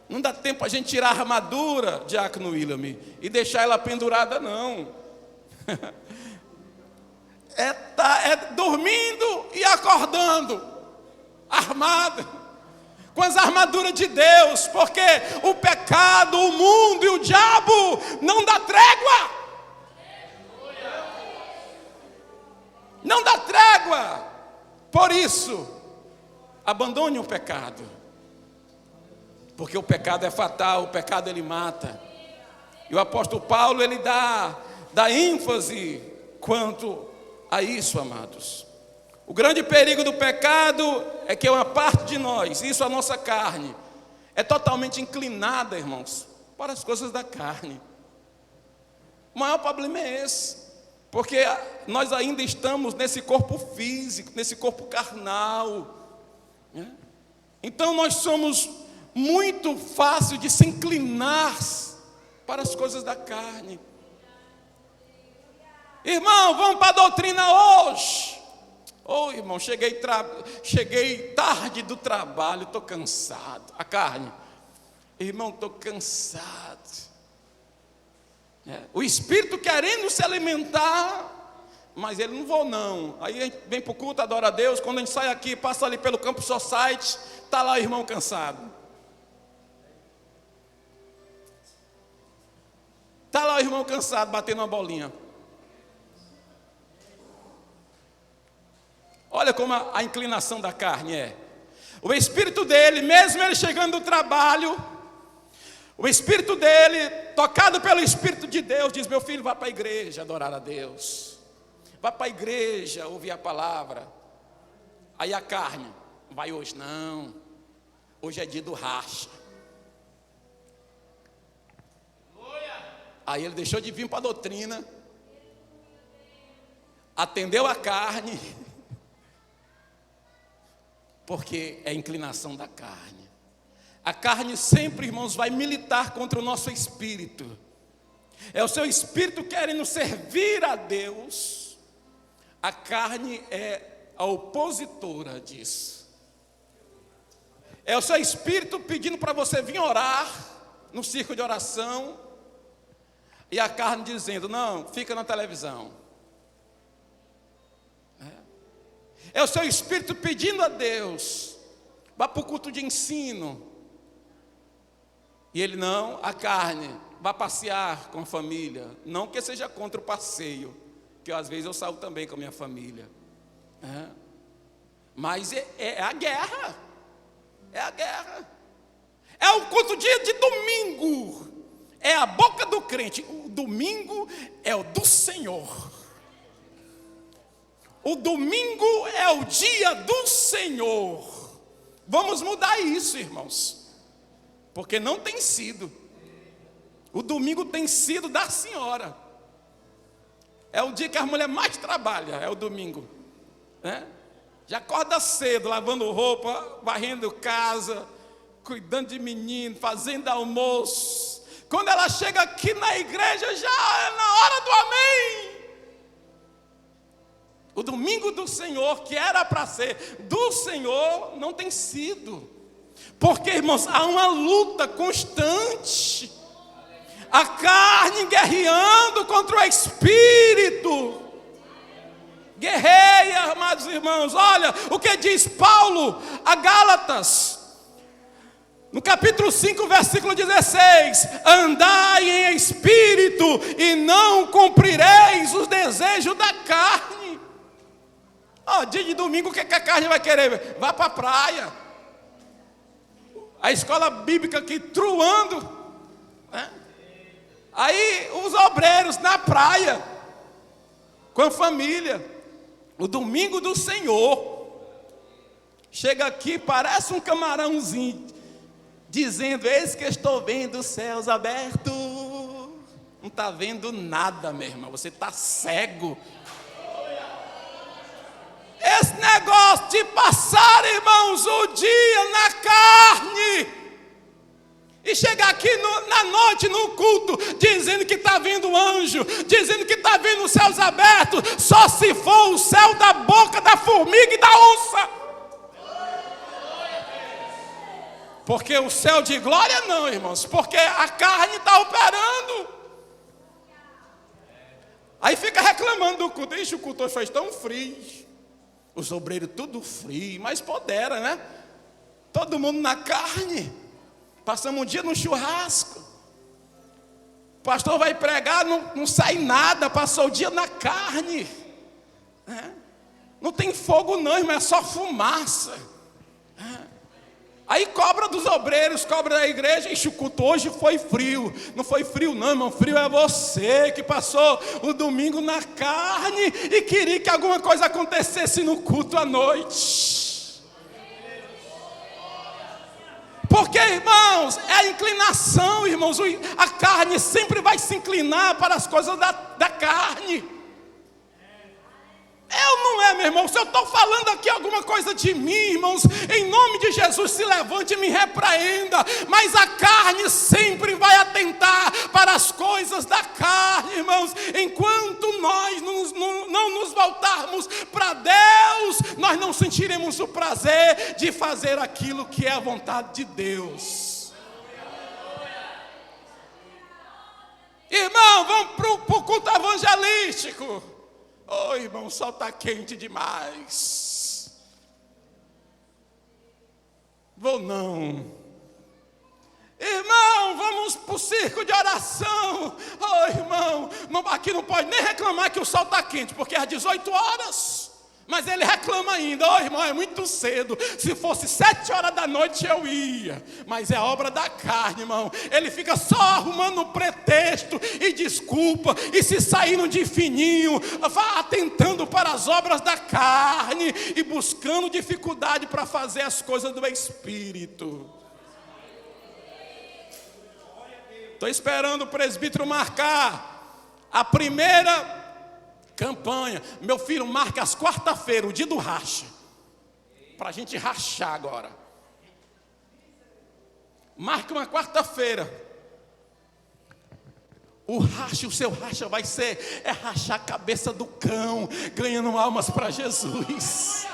Não dá tempo a gente tirar a armadura, diácono William, e deixar ela pendurada, não. é dormindo e acordando, armado, com as armaduras de Deus, porque o pecado, o mundo e o diabo não dá trégua. Não dá trégua. Por isso, abandone o pecado. Porque o pecado é fatal, o pecado ele mata. E o apóstolo Paulo, ele dá ênfase quanto a isso, amados. O grande perigo do pecado é que uma parte de nós, isso a nossa carne, é totalmente inclinada, irmãos, para as coisas da carne. O maior problema é esse, porque nós ainda estamos nesse corpo físico, nesse corpo carnal, né? Então nós somos muito fácil de se inclinar para as coisas da carne. Irmão, vamos para a doutrina hoje. Irmão, cheguei tarde do trabalho, estou cansado. A carne, irmão, estou cansado. O espírito querendo se alimentar, mas ele não vou não. Aí a gente vem para o culto, adora a Deus. Quando a gente sai aqui, passa ali pelo Campo Society, está lá o irmão cansado. Está lá o irmão cansado, batendo uma bolinha. Olha como a inclinação da carne é. O espírito dele, mesmo ele chegando do trabalho, o espírito dele, tocado pelo Espírito de Deus, diz: meu filho, vá para a igreja adorar a Deus. Vá para a igreja ouvir a palavra. Aí a carne, vai hoje não. Hoje é dia do racha. Aí ele deixou de vir para a doutrina, atendeu a carne, porque é a inclinação da carne. A carne sempre, irmãos, vai militar contra o nosso espírito. É o seu espírito querendo servir a Deus. A carne é a opositora disso. É o seu espírito pedindo para você vir orar no círculo de oração, e a carne dizendo: não, fica na televisão. É o seu espírito pedindo a Deus: vá para o culto de ensino. E ele não, a carne, vá passear com a família. Não que seja contra o passeio, que às vezes eu saio também com a minha família. Mas é a guerra. É a guerra. É o culto dia de domingo. É a boca do crente. O domingo é o do Senhor. O domingo é o dia do Senhor. Vamos mudar isso, irmãos. Porque não tem sido. O domingo tem sido da senhora. É o dia que a mulher mais trabalha, é o domingo, né? Já acorda cedo, lavando roupa, varrendo casa, cuidando de menino, fazendo almoço. Quando ela chega aqui na igreja, já é na hora do amém. O domingo do Senhor, que era para ser do Senhor, não tem sido. Porque, irmãos, há uma luta constante. A carne guerreando contra o espírito. Guerreia, amados irmãos. Olha o que diz Paulo a Gálatas. No capítulo 5, versículo 16: andai em espírito e não cumprireis os desejos da carne. Dia de domingo, o que a carne vai querer? Vá para a praia. A escola bíblica aqui truando, né? Aí os obreiros na praia, com a família. O domingo do Senhor. Chega aqui, parece um camarãozinho, dizendo: eis que estou vendo os céus abertos. Não está vendo nada, meu irmão. Você está cego. Esse negócio de passar, irmãos, o dia na carne e chegar aqui na noite no culto dizendo que está vendo anjo, dizendo que está vendo os céus abertos, só se for o céu da boca da formiga e da onça. Porque o céu de glória não, irmãos, porque a carne está operando. Aí fica reclamando do culto. Ixi, o culto hoje foi tão frio. Os obreiros tudo frio, mas podera, né? Todo mundo na carne. Passamos um dia no churrasco. O pastor vai pregar, não sai nada, passou o dia na carne. Não tem fogo não, irmão, é só fumaça. Aí cobra dos obreiros, cobra da igreja. Ixi, o culto hoje foi frio. Não foi frio não, irmão, frio é você que passou o domingo na carne e queria que alguma coisa acontecesse no culto à noite. Porque, irmãos, é a inclinação, irmãos. A carne sempre vai se inclinar para as coisas da carne. Eu não é, meu irmão. Se eu estou falando aqui alguma coisa de mim, irmãos, em nome de Jesus, se levante e me repreenda. Mas a carne sempre vai atentar para as coisas da carne, irmãos. Enquanto nós não nos voltarmos para Deus, nós não sentiremos o prazer de fazer aquilo que é a vontade de Deus. Irmão, vamos para o culto evangelístico. Oh, irmão, o sol está quente demais. Vou não. Irmão, vamos para o circo de oração. Oh, irmão, aqui não pode nem reclamar que o sol está quente, porque é às 18 horas. Mas ele reclama ainda. Oh, irmão, é muito cedo. Se fosse 7 horas da noite eu ia. Mas é obra da carne, irmão. Ele fica só arrumando pretexto e desculpa. E se saindo de fininho, vá atentando para as obras da carne e buscando dificuldade para fazer as coisas do Espírito. Estou esperando o presbítero marcar a primeira campanha. Meu filho, marca as quarta-feiras, o dia do racha. Para a gente rachar agora. Marca uma quarta-feira. O seu racha vai ser rachar a cabeça do cão, ganhando almas para Jesus.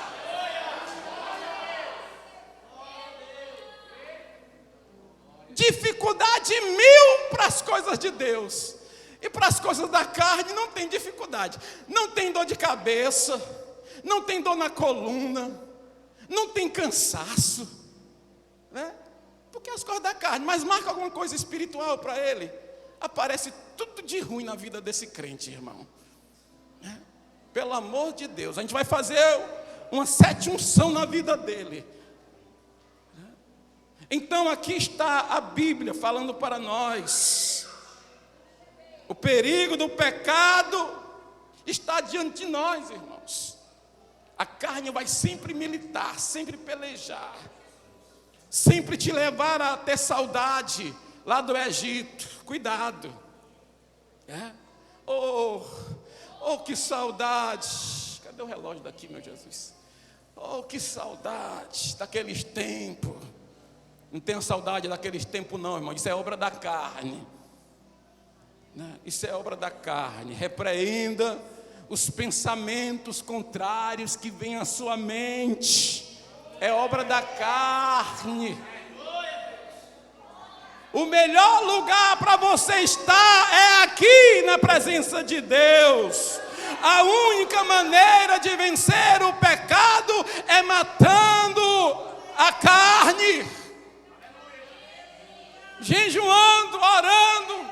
Dificuldade 1000 para as coisas de Deus. E para as coisas da carne não tem dificuldade. Não tem dor de cabeça, não tem dor na coluna, não tem cansaço, né? Porque as coisas da carne. Mas marca alguma coisa espiritual para ele, aparece tudo de ruim na vida desse crente, irmão, né? Pelo amor de Deus, a gente vai fazer uma 7 unção na vida dele. Então aqui está a Bíblia falando para nós. O perigo do pecado está diante de nós, irmãos. A carne vai sempre militar, sempre pelejar, sempre te levar a ter saudade lá do Egito. Cuidado. Oh, que saudade. Cadê o relógio daqui, meu Jesus? Oh, que saudade daqueles tempos. Não tenho saudade daqueles tempos não, irmão. Isso é obra da carne. Isso é obra da carne. Repreenda os pensamentos contrários que vêm à sua mente. É obra da carne. O melhor lugar para você estar é aqui na presença de Deus. A única maneira de vencer o pecado é matando a carne, jejuando, orando,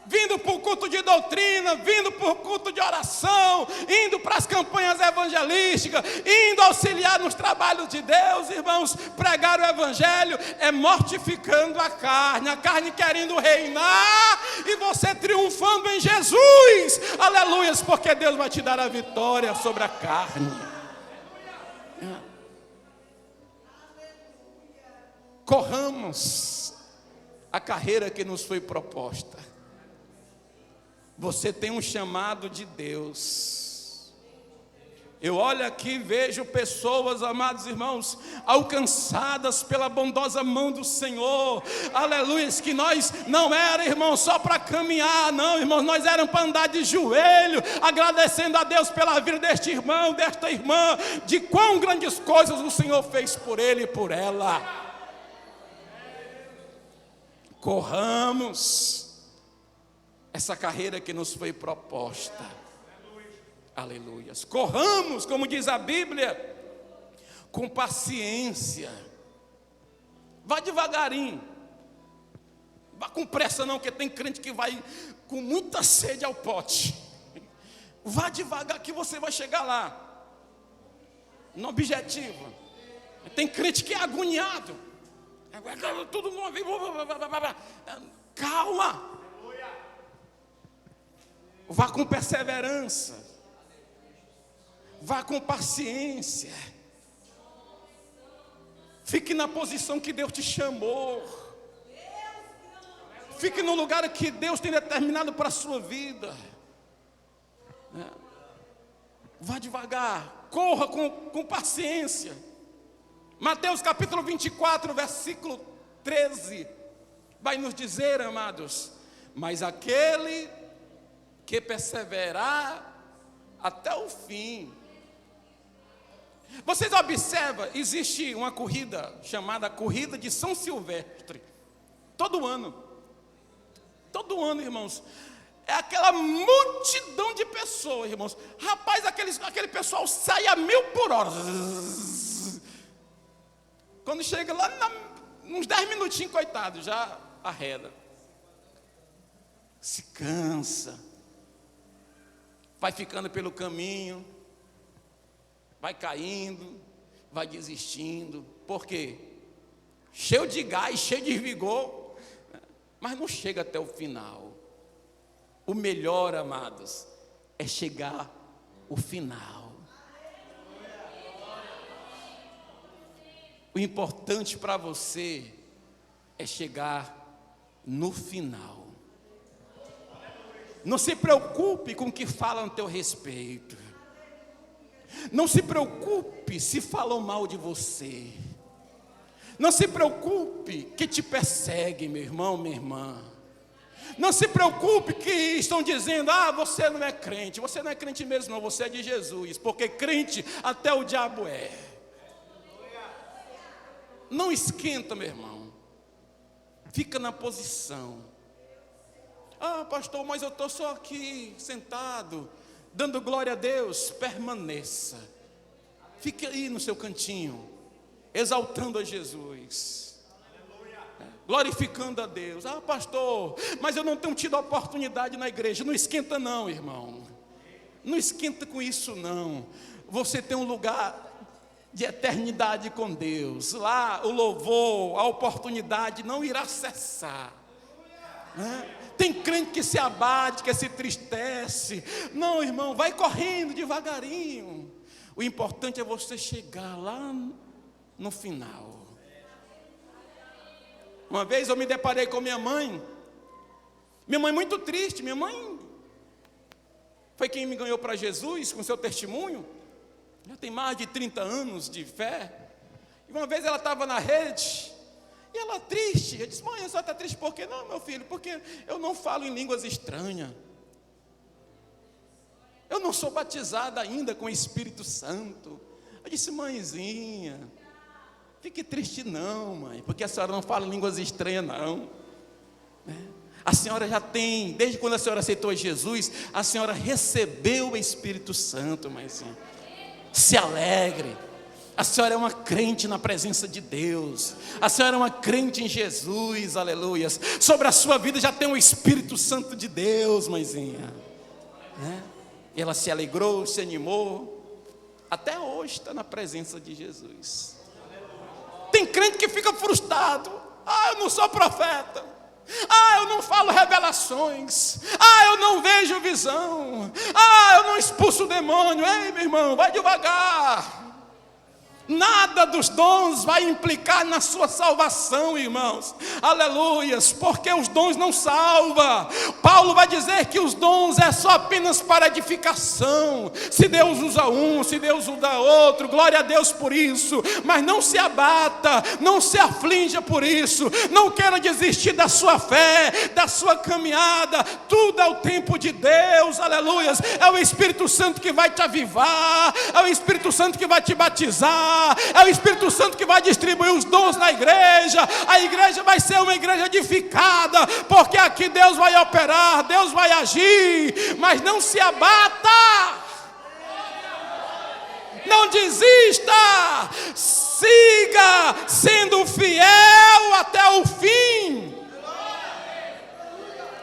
vindo para o culto de doutrina, vindo para o culto de oração, indo para as campanhas evangelísticas, indo auxiliar nos trabalhos de Deus, irmãos. Pregar o evangelho é mortificando a carne querendo reinar, e você triunfando em Jesus, aleluias, porque Deus vai te dar a vitória sobre a carne. Corramos a carreira que nos foi proposta. Você tem um chamado de Deus. Eu olho aqui e vejo pessoas, amados irmãos, alcançadas pela bondosa mão do Senhor. Aleluia, que nós não era, irmão, só para caminhar, não, irmãos, nós éramos para andar de joelho, agradecendo a Deus pela vida deste irmão, desta irmã, de quão grandes coisas o Senhor fez por ele e por ela. Corramos essa carreira que nos foi proposta. Aleluias. Corramos, como diz a Bíblia, com paciência. Vá devagarinho. Vá com pressa não, porque tem crente que vai com muita sede ao pote. Vá devagar que você vai chegar lá, no objetivo. Tem crente que é agoniado. Tudo de uma vez. Calma. Vá com perseverança. Vá com paciência. Fique na posição que Deus te chamou. Fique no lugar que Deus tem determinado para a sua vida. Vá devagar. Corra com paciência. Mateus capítulo 24, versículo 13. Vai nos dizer, amados: mas aquele que perseverar até o fim. Vocês observam, existe uma corrida chamada Corrida de São Silvestre. Todo ano, irmãos. É aquela multidão de pessoas, irmãos. Rapaz, aquele pessoal sai a 1000 por hora. Quando chega lá, uns 10 minutinhos, coitado, já arreda. Se cansa. Vai ficando pelo caminho. Vai caindo. Vai desistindo. Por quê? Cheio de gás, cheio de vigor. Mas não chega até o final. O melhor, amados, é chegar ao final. O importante para você é chegar no final. Não se preocupe com o que falam a teu respeito. Não se preocupe se falam mal de você. Não se preocupe que te perseguem, meu irmão, minha irmã. Não se preocupe que estão dizendo: você não é crente. Você não é crente mesmo não, você é de Jesus. Porque crente até o diabo é. Não esquenta, meu irmão. Fica na posição. Pastor, mas eu estou só aqui sentado, dando glória a Deus. Permaneça. Fique aí no seu cantinho, exaltando a Jesus, glorificando a Deus. Pastor, mas eu não tenho tido oportunidade na igreja. Não esquenta não, irmão. Não esquenta com isso não. Você tem um lugar de eternidade com Deus. Lá o louvor, a oportunidade não irá cessar. Tem crente que se abate, que se entristece. Não, irmão, vai correndo devagarinho. O importante é você chegar lá no final. Uma vez eu me deparei com minha mãe muito triste. Minha mãe foi quem me ganhou para Jesus com seu testemunho. Já tem mais de 30 anos de fé. E uma vez ela estava na rede, e ela triste. Eu disse: mãe, a senhora está triste por quê? Não, meu filho, porque eu não falo em línguas estranhas. Eu não sou batizada ainda com o Espírito Santo. Eu disse: mãezinha, fique triste não, mãe, porque a senhora não fala línguas estranhas não. A senhora já tem, desde quando a senhora aceitou Jesus, a senhora recebeu o Espírito Santo, mãezinha. Se alegre. A senhora é uma crente na presença de Deus. A senhora é uma crente em Jesus, aleluias. Sobre a sua vida já tem o Espírito Santo de Deus, mãezinha. E ela se alegrou, se animou. Até hoje está na presença de Jesus. Tem crente que fica frustrado. Eu não sou profeta. Eu não falo revelações. Eu não vejo visão. Eu não expulso o demônio. Ei, meu irmão, vai devagar. Nada dos dons vai implicar na sua salvação, irmãos. Aleluias, porque os dons não salvam. Paulo vai dizer que os dons é só apenas para edificação. Se Deus usa um, se Deus usa outro, glória a Deus por isso. Mas não se abata, não se aflinja por isso. Não queira desistir da sua fé, da sua caminhada. Tudo é o tempo de Deus, aleluias. É o Espírito Santo que vai te avivar. É o Espírito Santo que vai te batizar. É o Espírito Santo que vai distribuir os dons na igreja. A igreja vai ser uma igreja edificada, porque aqui Deus vai operar, Deus vai agir. Mas não se abata. Não desista, siga sendo fiel até o fim.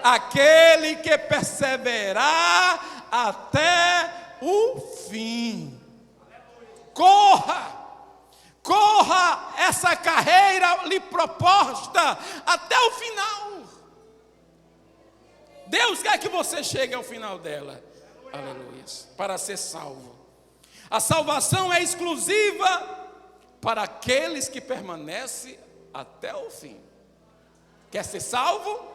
Aquele que perseverar até o fim. Corra essa carreira lhe proposta até o final. Deus quer que você chegue ao final dela. Aleluia. Para ser salvo. A salvação é exclusiva para aqueles que permanecem até o fim. Quer ser salvo?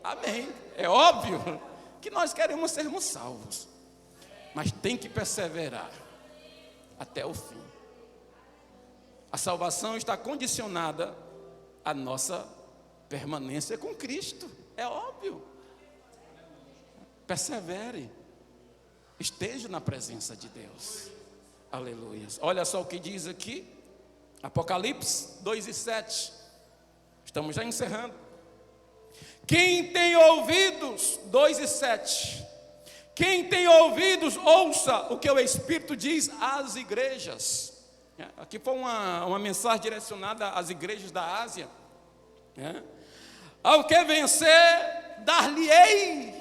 Amém. É óbvio que nós queremos sermos salvos. Mas tem que perseverar até o fim. A salvação está condicionada à nossa permanência com Cristo. É óbvio. Persevere. Esteja na presença de Deus. Aleluia. Olha só o que diz aqui. Apocalipse 2:7. Estamos já encerrando. Quem tem ouvidos, 2:7. Quem tem ouvidos, ouça o que o Espírito diz às igrejas. Aqui foi uma mensagem direcionada às igrejas da Ásia. Ao que vencer, dar-lhe-ei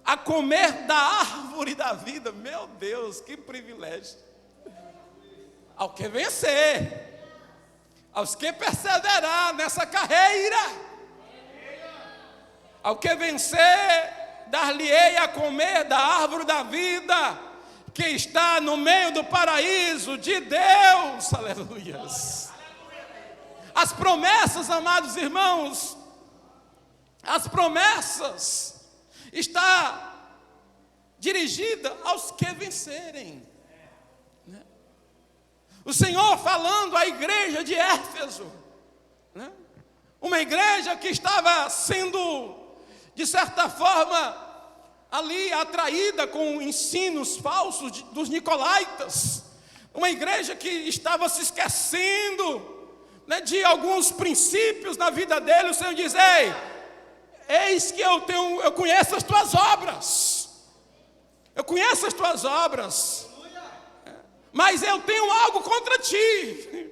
a comer da árvore da vida. Meu Deus, que privilégio. Ao que vencer, aos que perseverar nessa carreira, ao que vencer, dar-lhe-ei a comer da árvore da vida, que está no meio do paraíso de Deus. Aleluias. As promessas, amados irmãos, as promessas está dirigida aos que vencerem. O Senhor falando à igreja de Éfeso, uma igreja que estava sendo, de certa forma, ali atraída com ensinos falsos dos nicolaítas, uma igreja que estava se esquecendo, de alguns princípios na vida dele. O Senhor diz: ei, eis que eu conheço as tuas obras, eu conheço as tuas obras, mas eu tenho algo contra ti.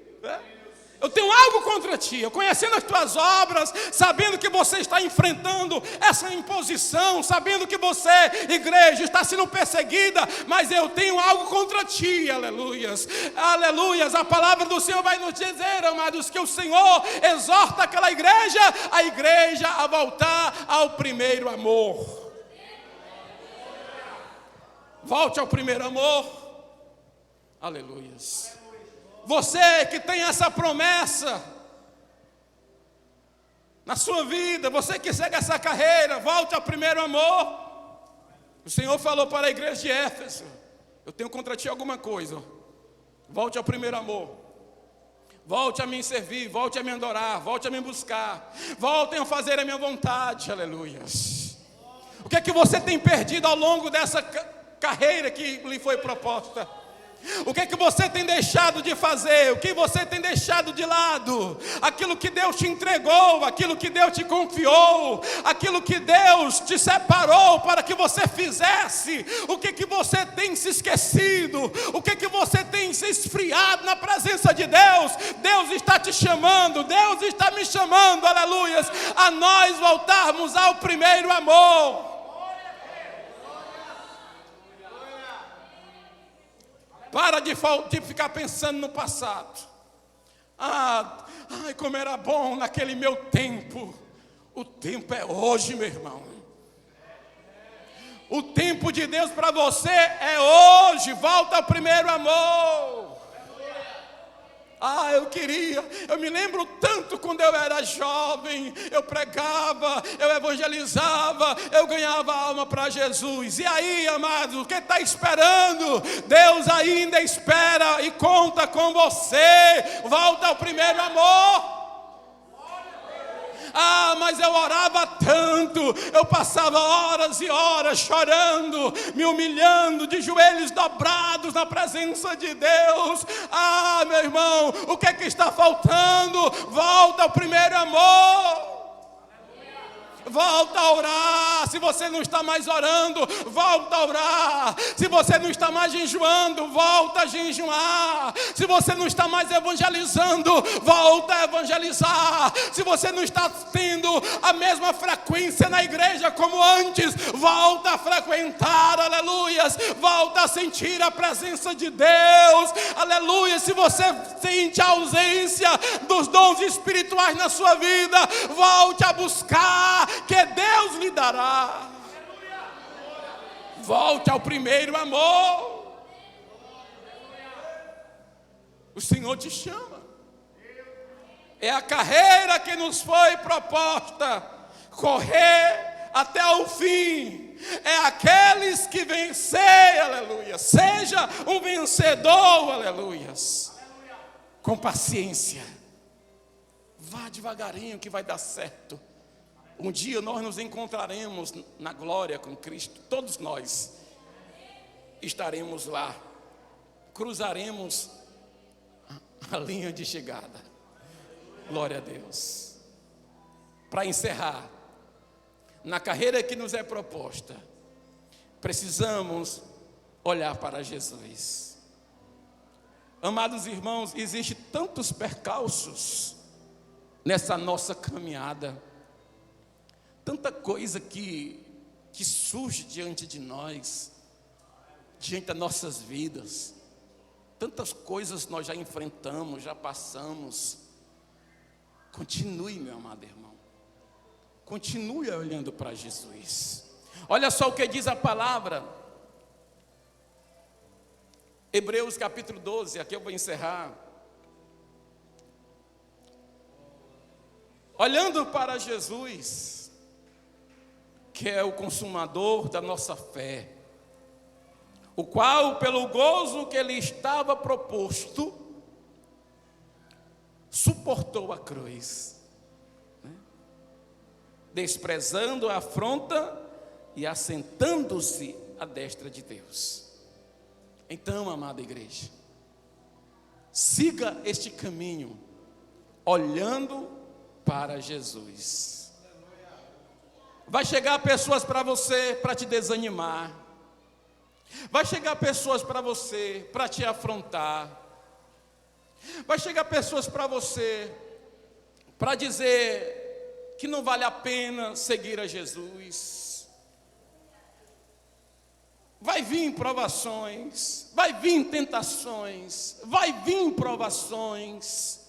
Eu tenho algo contra ti. Eu conhecendo as tuas obras, sabendo que você está enfrentando essa imposição, sabendo que você, igreja, está sendo perseguida, mas eu tenho algo contra ti. Aleluias, aleluias. A palavra do Senhor vai nos dizer, amados, que o Senhor exorta aquela igreja, a igreja a voltar ao primeiro amor. Volte ao primeiro amor. Aleluias. Você que tem essa promessa na sua vida, você que segue essa carreira, volte ao primeiro amor. O Senhor falou para a igreja de Éfeso: eu tenho contra ti alguma coisa. Volte ao primeiro amor. Volte a me servir, volte a me adorar, volte a me buscar, voltem a fazer a minha vontade. Aleluias. O que é que você tem perdido ao longo dessa carreira que lhe foi proposta? O que é que você tem deixado de fazer? O que você tem deixado de lado? Aquilo que Deus te entregou, aquilo que Deus te confiou, aquilo que Deus te separou para que você fizesse. O que é que você tem se esquecido? O que é que você tem se esfriado na presença de Deus? Deus está te chamando, Deus está me chamando, aleluias, a nós voltarmos ao primeiro amor. Para de ficar pensando no passado. Ai, como era bom naquele meu tempo. O tempo é hoje, meu irmão. O tempo de Deus para você é hoje. Volta ao primeiro amor. Eu me lembro tanto quando eu era jovem, eu pregava, eu evangelizava, eu ganhava alma para Jesus. E aí, amados, o que está esperando? Deus ainda espera e conta com você. Volta ao primeiro amor. Mas eu orava tanto, eu passava horas e horas chorando, me humilhando, de joelhos dobrados na presença de Deus. Meu irmão, o que é que está faltando? Volta ao primeiro amor. volta a orar. Se você não está mais orando, volta a orar. Se você não está mais jejuando, volta a jejuar. Se você não está mais evangelizando, volta a evangelizar. Se você não está tendo a mesma frequência na igreja como antes, volta a frequentar, aleluias. Volta a sentir a presença de Deus, aleluia. Se você sente a ausência dos dons espirituais na sua vida, volte a buscar, que Deus lhe dará. Volte ao primeiro amor. O Senhor te chama. É a carreira que nos foi proposta, correr até o fim. É aqueles que vencem, aleluia. Seja um vencedor, aleluias. Com paciência. Vá devagarinho que vai dar certo. Um dia nós nos encontraremos na glória com Cristo. Todos nós estaremos lá. Cruzaremos a linha de chegada. Glória a Deus. Para encerrar, na carreira que nos é proposta, precisamos olhar para Jesus. Amados irmãos, existem tantos percalços nessa nossa caminhada, tanta coisa que surge diante de nós, diante das nossas vidas, tantas coisas nós já enfrentamos, já passamos. Continue, meu amado irmão. Continue olhando para Jesus. Olha só o que diz a palavra. Hebreus capítulo 12, aqui eu vou encerrar. Olhando para Jesus, que é o consumador da nossa fé, o qual, pelo gozo que lhe estava proposto, suportou a cruz, desprezando a afronta e assentando-se à destra de Deus. Então, amada igreja, siga este caminho, olhando para Jesus. Vai chegar pessoas para você para te desanimar. Vai chegar pessoas para você para te afrontar. Vai chegar pessoas para você para dizer que não vale a pena seguir a Jesus. Vai vir provações, vai vir tentações, vai vir provações.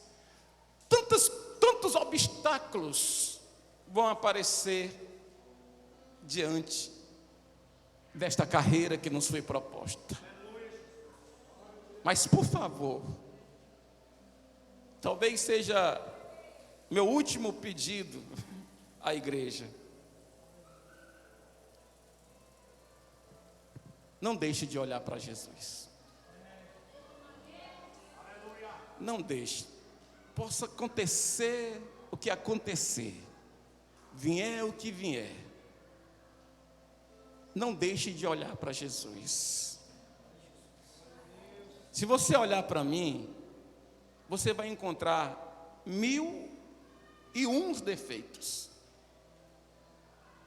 Tantos obstáculos vão aparecer diante desta carreira que nos foi proposta. Mas por favor, talvez seja meu último pedido à igreja. Não deixe de olhar para Jesus. Não deixe. Possa acontecer o que acontecer, vier o que vier. Não deixe de olhar para Jesus. Se você olhar para mim, você vai encontrar 1001 defeitos.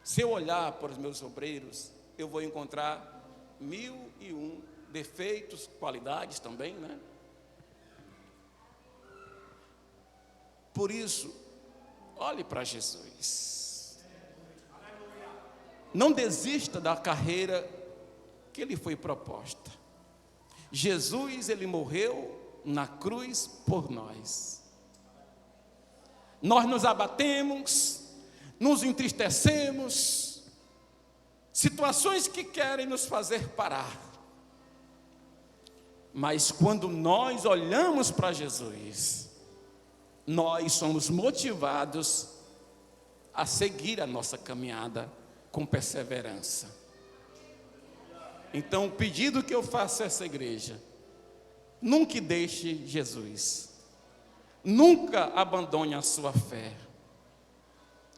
Se eu olhar para os meus obreiros, eu vou encontrar 1001 defeitos, qualidades também, né? Por isso, olhe para Jesus. Não desista da carreira que lhe foi proposta. Jesus, ele morreu na cruz por nós. Nós nos abatemos, nos entristecemos, situações que querem nos fazer parar. Mas quando nós olhamos para Jesus, nós somos motivados a seguir a nossa caminhada com perseverança. Então, o pedido que eu faço a essa igreja: nunca deixe Jesus, nunca abandone a sua fé.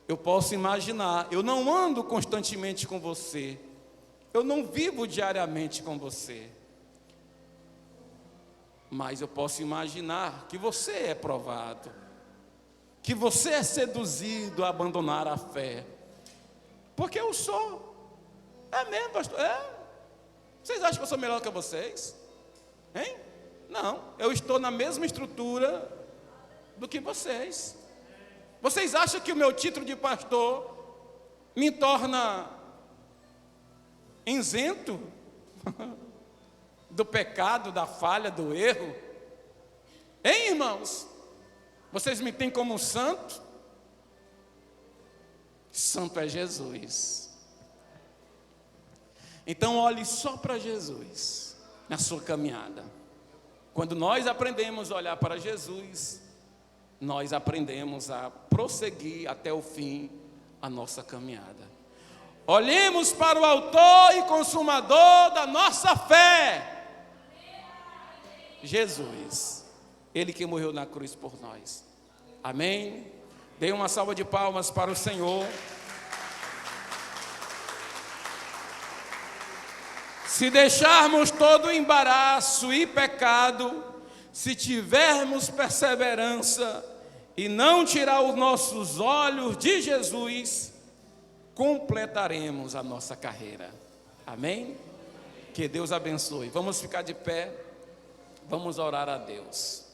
Eu posso imaginar, eu não ando constantemente com você, eu não vivo diariamente com você, mas eu posso imaginar que você é provado, que você é seduzido a abandonar a fé, Porque eu sou. É mesmo, pastor? É. Vocês acham que eu sou melhor que vocês? Hein? Não, eu estou na mesma estrutura do que vocês. Vocês acham que o meu título de pastor me torna isento do pecado, da falha, do erro? Hein, irmãos? Vocês me têm como um santo? Santo é Jesus. Então olhe só para Jesus na sua caminhada. Quando nós aprendemos a olhar para Jesus, nós aprendemos a prosseguir até o fim a nossa caminhada. Olhemos para o autor e consumador da nossa fé, Jesus, Ele que morreu na cruz por nós. Amém? Dê uma salva de palmas para o Senhor. Se deixarmos todo o embaraço e pecado, se tivermos perseverança e não tirar os nossos olhos de Jesus, completaremos a nossa carreira. Amém? Que Deus abençoe. Vamos ficar de pé, vamos orar a Deus.